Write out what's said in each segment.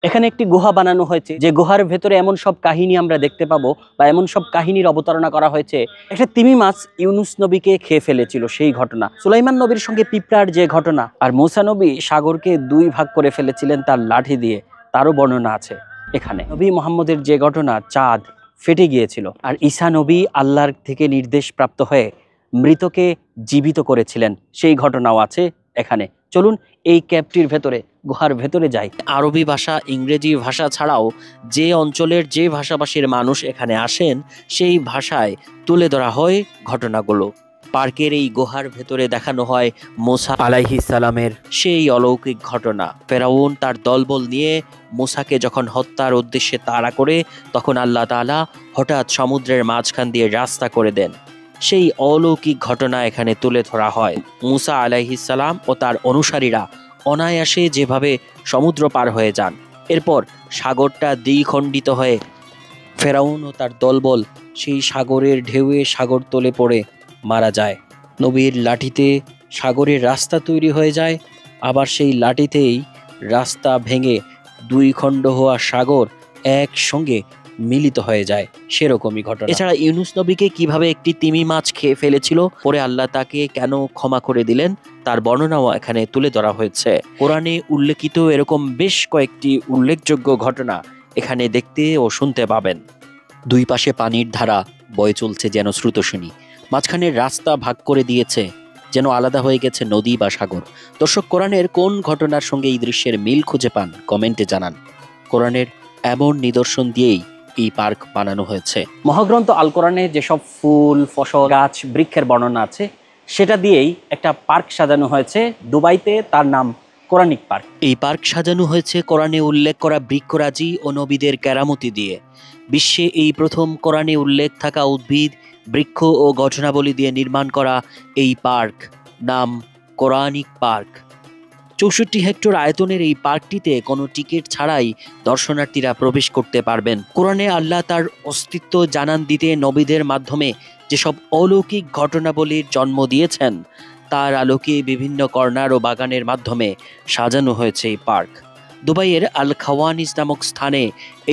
এখানে একটি গুহা বানানো হয়েছে, যে গুহার ভেতরে এমন সব কাহিনী আমরা দেখতে পাবো বা এমন সব কাহিনীর অবতারণা করা হয়েছে। একটা তিমি মাছ ইউনুস নবীকে খেয়ে ফেলেছিল, সেই ঘটনা, সুলাইমান নবীর সঙ্গে পিঁপড়ার যে ঘটনা, আর মূসা নবী সাগরকে 2 ভাগ করে ফেলেছিলেন তার লাঠি দিয়ে, তারও বর্ণনা আছে এখানে। নবী মোহাম্মদের যে ঘটনা, চাঁদ ফেটে গিয়েছিল, আর ঈসা নবী আল্লাহর থেকে নির্দেশ প্রাপ্ত হয়ে মৃতকে জীবিত করেছিলেন, সেই ঘটনাও আছে এখানে। চলুন এই ক্যাপটির ভেতরে, গুহার ভেতরে যাই। আরবি ভাষা, ইংরেজি ভাষা ছাড়াও যে অঞ্চলের যে ভাষাভাষীর মানুষ এখানে আসেন, সেই ভাষায় তুলে ধরা হয় ঘটনাগুলো। পার্কের এই গুহার ভেতরে দেখানো হয় মূসা আলাইহিস সালামের সেই অলৌকিক ঘটনা। ফেরাউন তার দলবল নিয়ে মূসাকে যখন হত্যার উদ্দেশ্যে তাড়া করে, তখন আল্লাহ তাআলা হঠাৎ সমুদ্রের মাঝখান দিয়ে রাস্তা করে দেন। সেই অলৌকিক ঘটনা এখানে তুলে ধরা হয়। মূসা আলাইহিস সালাম ও তার অনুসারীরা অনায়াসে যেভাবে সমুদ্র পার হয়ে যান, এরপর সাগরটা দ্বিখণ্ডিত হয়ে ফেরাউন ও তার দলবল সেই সাগরের ঢেউয়ে সাগর তলে পড়ে মারা যায়। নবীর লাঠিতে সাগরের রাস্তা তৈরি হয়ে যায়, আবার সেই লাঠিতেই রাস্তা ভেঙে 2 খণ্ড হওয়া সাগর একসঙ্গে মিলিত হয়ে যায়, সেরকমই ঘটনা। এছাড়া ইউনুস নবীকে কিভাবে একটি তিমি মাছ খেয়ে ফেলেছিল, পরে আল্লাহ তাকে কেন ক্ষমা করে দিলেন, তার বর্ণনাও এখানে তুলে ধরা হয়েছে। কোরআনে উল্লেখিত এরকম বেশ কয়েকটি উল্লেখযোগ্য ঘটনা এখানে দেখতে ও শুনতে পাবেন। 2 পাশে পানির ধারা বয়ে চলছে যেন স্রোতস্বিনী, মাঝখানের রাস্তা ভাগ করে দিয়েছে যেন আলাদা হয়ে গেছে নদী বা সাগর। দর্শক, কোরআনের কোন ঘটনার সঙ্গে এই দৃশ্যের মিল খুঁজে পান কমেন্টে জানান। কোরআনের এমন নিদর্শন দিয়েই এই পার্ক বানানো হয়েছে। মহাগ্রন্থ আল কোরআনে যেসব ফুল, ফসল, গাছ, বৃক্ষের বর্ণনা আছে, সেটা দিয়েই একটা পার্ক সাজানো হয়েছে দুবাইতে, তার নাম কোরআনিক পার্ক। এই পার্ক সাজানো হয়েছে কোরআনে উল্লেখ করা বৃক্ষরাজি ও নবীদের কেরামতি দিয়ে। বিশ্বে এই প্রথম কোরআনে উল্লেখ থাকা উদ্ভিদ, বৃক্ষ ও ঘটনাবলী দিয়ে নির্মাণ করা এই পার্ক নাম কোরআনিক পার্ক। 64 হেক্টর আয়তনের এই পার্কটিতে কোনো টিকিট ছাড়াই দর্শনার্থীরা প্রবেশ করতে পারবেন। কোরআনে আল্লাহ তার অস্তিত্ব জানান দিতে নবীদের মাধ্যমে যেসব অলৌকিক ঘটনাবলীর জন্ম দিয়েছেন, তার আলোকে বিভিন্ন কর্নার ও বাগানের মাধ্যমে সাজানো হয়েছে এই পার্ক। দুবাইয়ের আল খাওয়ানিস নামক স্থানে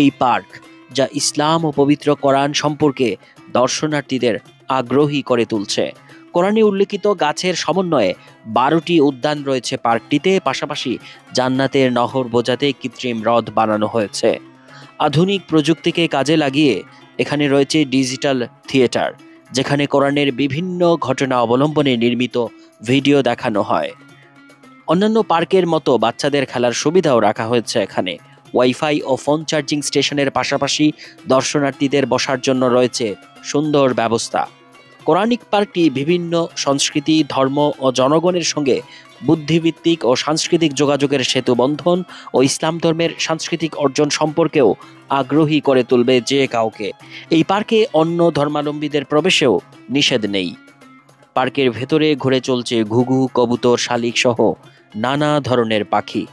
এই পার্ক, যা ইসলাম ও পবিত্র কোরআন সম্পর্কে দর্শনার্থীদের আগ্রহী করে তুলছে। কোরআনে উল্লেখিত গাছের সমন্বয়ে 12টি উদ্যান রয়েছে পার্কটিতে, পাশাপাশি জান্নাতের নহর বোঝাতে কৃত্রিম হ্রদ বানানো হয়েছে। আধুনিক প্রযুক্তিকে কাজে লাগিয়ে এখানে রয়েছে ডিজিটাল থিয়েটার, যেখানে কোরআনের বিভিন্ন ঘটনা অবলম্বনে নির্মিত ভিডিও দেখানো হয়। অন্যান্য পার্কের মতো বাচ্চাদের খেলার সুবিধাও রাখা হয়েছে এখানে। ওয়াইফাই ও ফোন চার্জিং স্টেশনের পাশাপাশি দর্শনার্থীদের বসার জন্য রয়েছে সুন্দর ব্যবস্থা। কোরআনিক পার্কটি বিভিন্ন সংস্কৃতি, ধর্ম ও জনগণের সঙ্গে বুদ্ধিভিত্তিক ও সাংস্কৃতিক যোগাযোগের সেতু বন্ধন ও ইসলাম ধর্মের সাংস্কৃতিক অর্জন সম্পর্কেও আগ্রহী করে তুলবে যে কাউকে। এই পার্কে অন্য ধর্মাবলম্বীদের প্রবেশেও নিষেধ নেই। পার্কের ভেতরে ঘুরে চলছে ঘুঘু, কবুতর, শালিক সহ নানা ধরনের পাখি।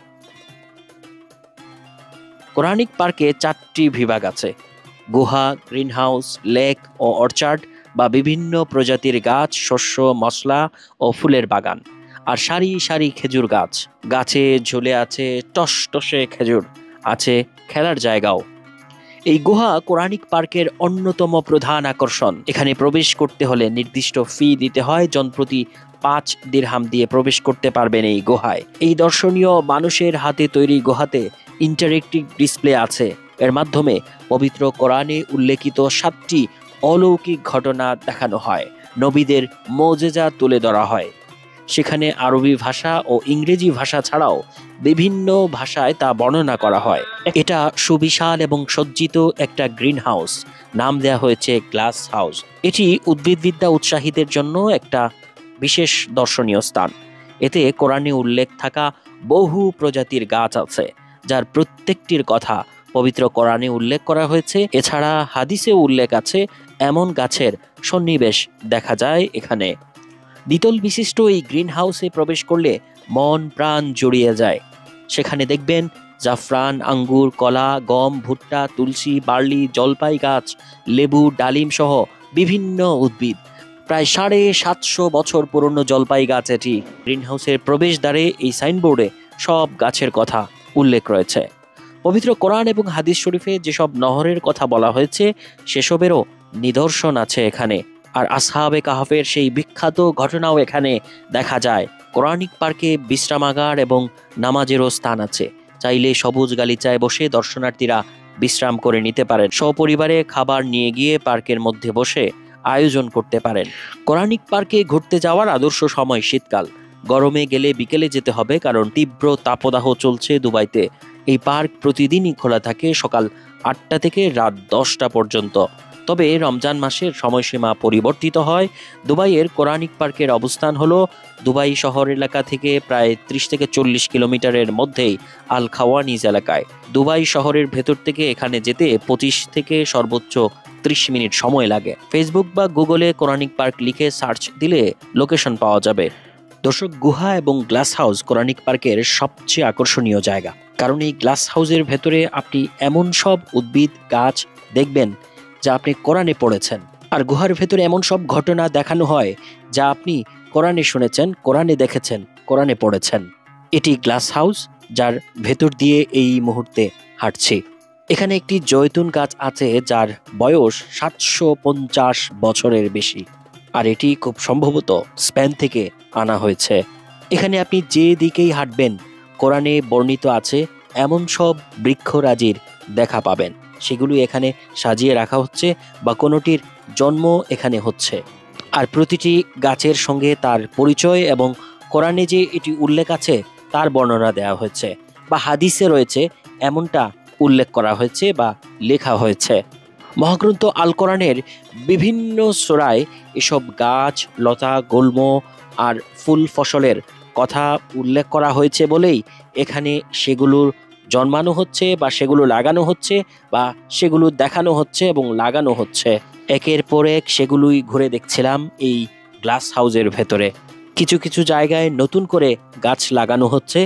কোরআনিক পার্কে 4টি বিভাগ আছে: গুহা, গ্রিনহাউস, লেক ও অর্চার্ড বা বিভিন্ন প্রজাতির গাছ, শস্য, মশলা ও ফুলের বাগান, আর সারি সারি খেজুর গাছ। গাছে ঝুলে আছে টসটসে খেজুর, আছে খেলার জায়গাও। এই গুহা কোরআনিক পার্কের অন্যতম প্রধান আকর্ষণ। এখানে প্রবেশ করতে হলে নির্দিষ্ট ফি দিতে হয়। জনপ্রতি 5 দিরহাম দিয়ে প্রবেশ করতে পারবেন এই গুহায়। এই দর্শনীয় মানুষের হাতে তৈরি গুহাতে ইন্টারেক্টিভ ডিসপ্লে আছে। এর মাধ্যমে পবিত্র কোরআনে উল্লেখিত 7টি অলৌকিক ঘটনা দেখানো হয়, নবীদের মুজিজা তুলে ধরা হয়। সেখানে আরবি ভাষা ও ইংরেজি ভাষা ছাড়াও বিভিন্ন ভাষায় তা বর্ণনা করা হয়। এটা সুবিশাল এবং সজ্জিত একটা গ্রিন হাউস, নাম দেওয়া হয়েছে গ্লাস হাউস। এটি উদ্ভিদবিদ্যা উৎসাহীদের জন্য একটা বিশেষ দর্শনীয় স্থান। এতে কোরআনে উল্লেখ থাকা বহু প্রজাতির গাছ আছে, যার প্রত্যেকটির কথা পবিত্র কোরআনে উল্লেখ করা হয়েছে। এছাড়া হাদিসে উল্লেখ আছে এমন গাছের সন্নিবেশ দেখা যায় এখানে। দ্বিতল বিশিষ্ট এই গ্রিন হাউসে প্রবেশ করলে মন প্রাণ জুড়িয়ে যায়। সেখানে দেখবেন জাফরান, আঙ্গুর, কলা, গম, ভুট্টা, তুলসী, বার্লি, জলপাই গাছ, লেবু, ডালিম সহ বিভিন্ন উদ্ভিদ। প্রায় 750 বছর পুরনো জলপাই গাছ এটি। গ্রিন হাউসের প্রবেশদ্বারে এই সাইনবোর্ডে সব গাছের কথা উল্লেখ রয়েছে। পবিত্র কোরআন এবং হাদিস শরীফে যেসব নহরের কথা বলা হয়েছে সেসবেরও নিদর্শন আছে এখানে। আর আসহাবে কাহফের সেই বিখ্যাত ঘটনাও এখানে দেখা যায়। কোরআনিক পার্কে বিশ্রামাগার এবং নামাজেরও স্থান আছে। চাইলে সবুজ গালিচায় বসে দর্শনার্থীরা বিশ্রাম করে নিতে পারেন। সপরিবারে খাবার নিয়ে গিয়ে পার্কের মধ্যে বসে আয়োজন করতে পারেন। কোরআনিক পার্কে ঘুরতে যাওয়ার আদর্শ সময় শীতকাল। গরমে গেলে বিকেলে যেতে হবে, কারণ তীব্র তাপদাহ চলছে দুবাইতে। এই পার্ক প্রতিদিনই খোলা থাকে সকাল 8টা থেকে রাত 10টা পর্যন্ত। তবে রমজান মাসের সময়সীমা পরিবর্তিত হয়। দুবাইয়ের কোরআনিক পার্কের অবস্থান হলো দুবাই শহর এলাকা থেকে প্রায় 30 থেকে 40 কিলোমিটারের মধ্যেই আল খাওয়ানিজ এলাকায়। দুবাই শহরের ভেতর থেকে এখানে যেতে 25 থেকে সর্বোচ্চ 30 মিনিট সময় লাগে। ফেসবুক বা গুগলে কোরআনিক পার্ক লিখে সার্চ দিলে লোকেশন পাওয়া যাবে। দর্শক, গুহা এবং গ্লাস হাউস কোরআনিক পার্কের সবচেয়ে আকর্ষণীয় জায়গা, কারণ এই গ্লাস হাউসের ভেতরে আপনি এমন সব উদ্ভিদ গাছ দেখবেন যা আপনি কোরআনে পড়েছেন। আর গুহার ভেতরে এমন সব ঘটনা দেখানো হয় যা আপনি কোরআনে শুনেছেন, কোরআনে দেখেছেন, কোরআনে পড়েছেন। এটি গ্লাস হাউস, যার ভেতর দিয়ে এই মুহূর্তে হাঁটছি। এখানে একটি জয়তুন গাছ আছে যার বয়স 750 বছরের বেশি, আর এটি খুব সম্ভবত স্পেন থেকে আনা হয়েছে। এখানে আপনি যে দিকেই হাঁটবেন কোরআনে বর্ণিত আছে এমন সব বৃক্ষরাজির দেখা পাবেন। সেগুলো এখানে সাজিয়ে রাখা হচ্ছে বা কোনোটির জন্ম এখানে হচ্ছে। আর প্রতিটি গাছের সঙ্গে তার পরিচয় এবং কোরআনে যে এটি উল্লেখ আছে তার বর্ণনা দেওয়া হয়েছে, বা হাদিসে রয়েছে এমনটা উল্লেখ করা হয়েছে বা লেখা হয়েছে। মহাগ্রন্থ আল কোরআনের বিভিন্ন সূরায় এসব গাছ, লতা, গুল্ম আর ফুল ফসলের কথা উল্লেখ করা হয়েছে বলেই এখানে সেগুলোর জন্মানো হচ্ছে বা সেগুলো লাগানো হচ্ছে বা সেগুলো দেখানো হচ্ছে এবং লাগানো হচ্ছে। একের পর এক সেগুলোই ঘুরে দেখছিলাম এই গ্লাস হাউসের ভেতরে। কিছু কিছু জায়গায় নতুন করে গাছ লাগানো হচ্ছে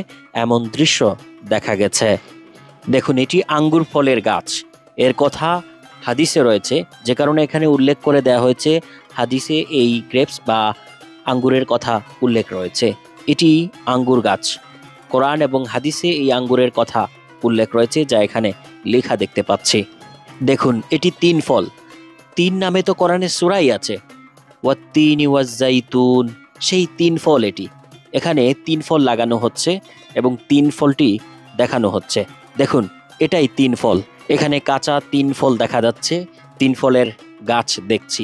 এমন দৃশ্য দেখা গেছে। দেখুন, এটি আঙ্গুর ফলের গাছ। এর কথা হাদিসে রয়েছে, যে কারণে এখানে উল্লেখ করে দেওয়া হয়েছে হাদিসে এই গ্রেপস বা আঙ্গুরের কথা উল্লেখ রয়েছে। এটি আঙ্গুর গাছ। কোরআন এবং হাদিসে এই আঙ্গুরের কথা উল্লেখ রয়েছে, যা এখানে লেখা দেখতে পাচ্ছি। দেখুন, এটি 3 ফল। 3 নামে তো কোরআনে সূরাই আছে, ওয়াত্তিনি ওয়াজ্জাইতুন, সেই 3 ফল এটি। এখানে 3 ফল লাগানো হচ্ছে এবং 3 ফলটি দেখানো হচ্ছে। দেখুন, এটাই 3 ফল। এখানে কাঁচা 3 ফল দেখা যাচ্ছে। 3 ফলের গাছ দেখছি।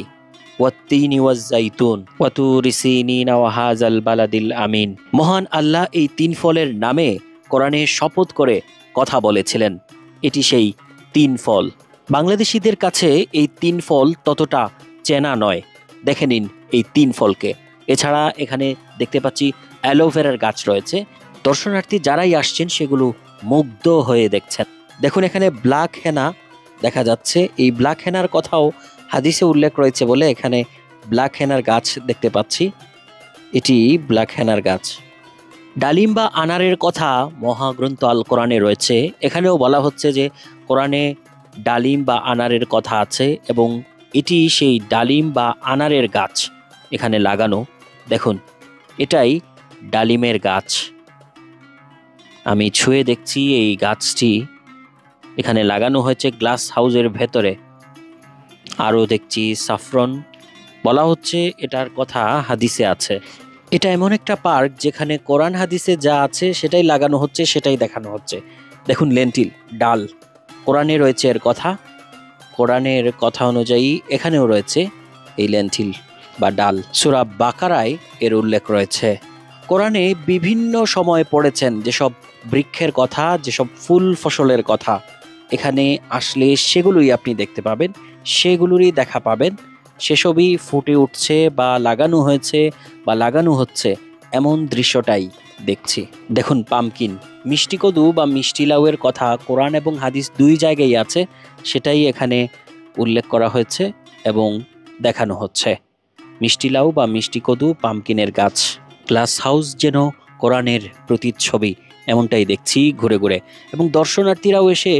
ওয়াত্তিনি ওয়াজ্জাইতুন ওয়াতুরি সিনিন ওয়া হাযাল বালাদিল আমিন। মহান আল্লাহ এই 3 ফলের নামে কোরআনে শপথ করে কথা বলেছিলেন। এটি সেই 3 ফল। বাংলাদেশিদের কাছে এই 3 ফল ততটা চেনা নয়। দেখে নিন এই 3 ফলকে। এছাড়া এখানে দেখতে পাচ্ছি অ্যালোভেরার গাছ রয়েছে। দর্শনার্থী যারাই আসছেন সেগুলো মুগ্ধ হয়ে দেখছেন। দেখুন, এখানে ব্ল্যাক হেনা দেখা যাচ্ছে। এই ব্ল্যাক হেনার কথাও হাদিসে উল্লেখ রয়েছে বলে এখানে ব্ল্যাক হেনার গাছ দেখতে পাচ্ছি। এটি ব্ল্যাক হেনার গাছ। ডালিম বা আনারের কথা মহাগ্রন্থ আল কোরআনে রয়েছে। এখানেও বলা হচ্ছে যে কোরআনে ডালিম বা আনারের কথা আছে এবং এটি সেই ডালিম বা আনারের গাছ এখানে লাগানো। দেখুন, এটাই ডালিমের গাছ। আমি ছুঁয়ে দেখছি এই গাছটি এখানে লাগানো হয়েছে গ্লাস হাউসের ভেতরে। আরও দেখছি সাফরন। বলা হচ্ছে এটার কথা হাদিসে আছে। এটা এমন একটা পার্ক যেখানে কোরআন হাদিসে যা আছে সেটাই লাগানো হচ্ছে, সেটাই দেখানো হচ্ছে। দেখুন, লেন্টিল, ডাল, কোরআনে রয়েছে এর কথা। কোরআনের কথা অনুযায়ী এখানেও রয়েছে এই লেন্টিল বা ডাল। সূরা বাকারায় এর উল্লেখ রয়েছে। কোরআনে বিভিন্ন সময় পড়েছেন যেসব বৃক্ষের কথা, যেসব ফুল ফসলের কথা, এখানে আসলে সেগুলোই আপনি দেখতে পাবেন, সেগুলোরই দেখা পাবেন। সেসবই ফুটে উঠছে বা লাগানো হয়েছে বা লাগানো হচ্ছে, এমন দৃশ্যটাই দেখছি। দেখুন, পামকিন, মিষ্টি কদু বা মিষ্টি লাউয়ের কথা কোরআন এবং হাদিস 2 জায়গায় আছে, সেটাই এখানে উল্লেখ করা হয়েছে এবং দেখানো হচ্ছে। মিষ্টি লাউ বা মিষ্টি কদু, পামকিনের গাছ। গ্লাস হাউস যেন কোরআনের প্রতিচ্ছবি, এমনটাই দেখছি ঘুরে ঘুরে। এবং দর্শনার্থীরাও এসে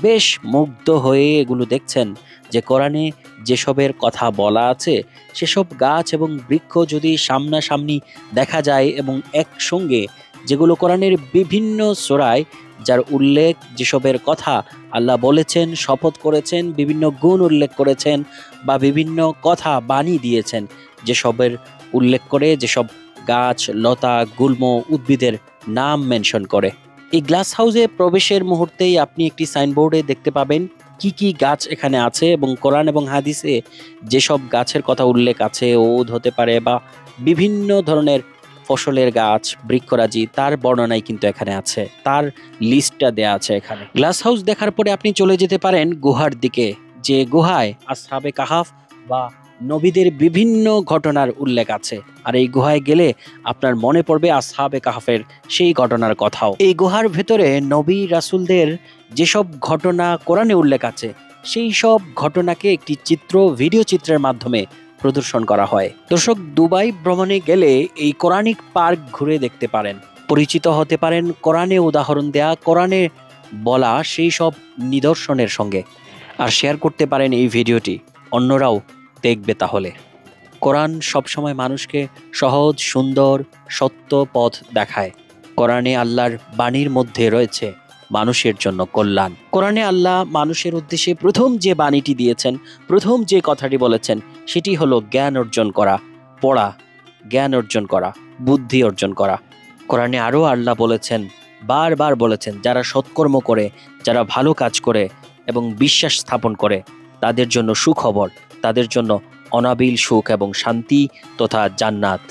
বেশ মুগ্ধ হয়ে এগুলো দেখছেন যে কোরআনে যেসবের কথা বলা আছে সেসব গাছ এবং বৃক্ষ যদি সামনাসামনি দেখা যায় এবং একসঙ্গে যেগুলো কোরআনের বিভিন্ন সূরায় যার উল্লেখ, যেসবের কথা আল্লাহ বলেছেন, শপথ করেছেন, বিভিন্ন গুণ উল্লেখ করেছেন বা বিভিন্ন কথা বাণী দিয়েছেন, যেসবের উল্লেখ করে, যেসব গাছ, লতা, গুল্ম, উদ্ভিদের নাম মেনশন করে। এই গ্লাস হাউসে প্রবেশের মুহূর্তেই আপনি একটি সাইনবোর্ডে দেখতে পাবেন কি কি গাছ এখানে আছে, এবং কোরআন এবং হাদিসে যেসব গাছের কথা উল্লেখ আছে, ওদ হতে পারে বা বিভিন্ন ধরনের ফসলের গাছ, বৃক্ষরাজি, তার বর্ণনাই কিন্তু এখানে আছে, তার লিস্টটা দেয়া আছে এখানে। গ্লাস হাউস দেখার পরে আপনি চলে যেতে পারেন গুহার দিকে, যে গুহায় আসহাবে কাহাফ বা নবীদের বিভিন্ন ঘটনার উল্লেখ আছে। আর এই গুহায় গেলে আপনার মনে পড়বে আসহাবে কাহাফের সেই ঘটনার কথাও। এই গুহার ভেতরে নবী রাসূলদের যেসব ঘটনা কোরআনে উল্লেখ আছে, সেই সব ঘটনাকে একটি ভিডিও চিত্রের মাধ্যমে প্রদর্শন করা হয়। দর্শক, দুবাই ভ্রমণে গেলে এই কোরআনিক পার্ক ঘুরে দেখতে পারেন, পরিচিত হতে পারেন কোরআনে উদাহরণ দেয়া, কোরআনে বলা সেই সব নিদর্শনের সঙ্গে, আর শেয়ার করতে পারেন এই ভিডিওটি, অন্যরাও দেখবে। তাহলে কোরআন সবসময় মানুষকে সহজ, সুন্দর, সত্য পথ দেখায়। কোরআনে আল্লাহর বাণীর মধ্যে রয়েছে মানুষের জন্য কল্যাণ। কোরআনে আল্লাহ মানুষের উদ্দেশ্যে প্রথম যে বাণীটি দিয়েছেন, প্রথম যে কথাটি বলেছেন, সেটি হলো জ্ঞান অর্জন করা, পড়া, জ্ঞান অর্জন করা, বুদ্ধি অর্জন করা। কোরআনে আরও আল্লাহ বলেছেন, বারবার বলেছেন, যারা সৎকর্ম করে, যারা ভালো কাজ করে এবং বিশ্বাস স্থাপন করে, তাদের জন্য সুখবর, তাদের জন্য অনাবিল সুখ এবং শান্তি তথা জান্নাত।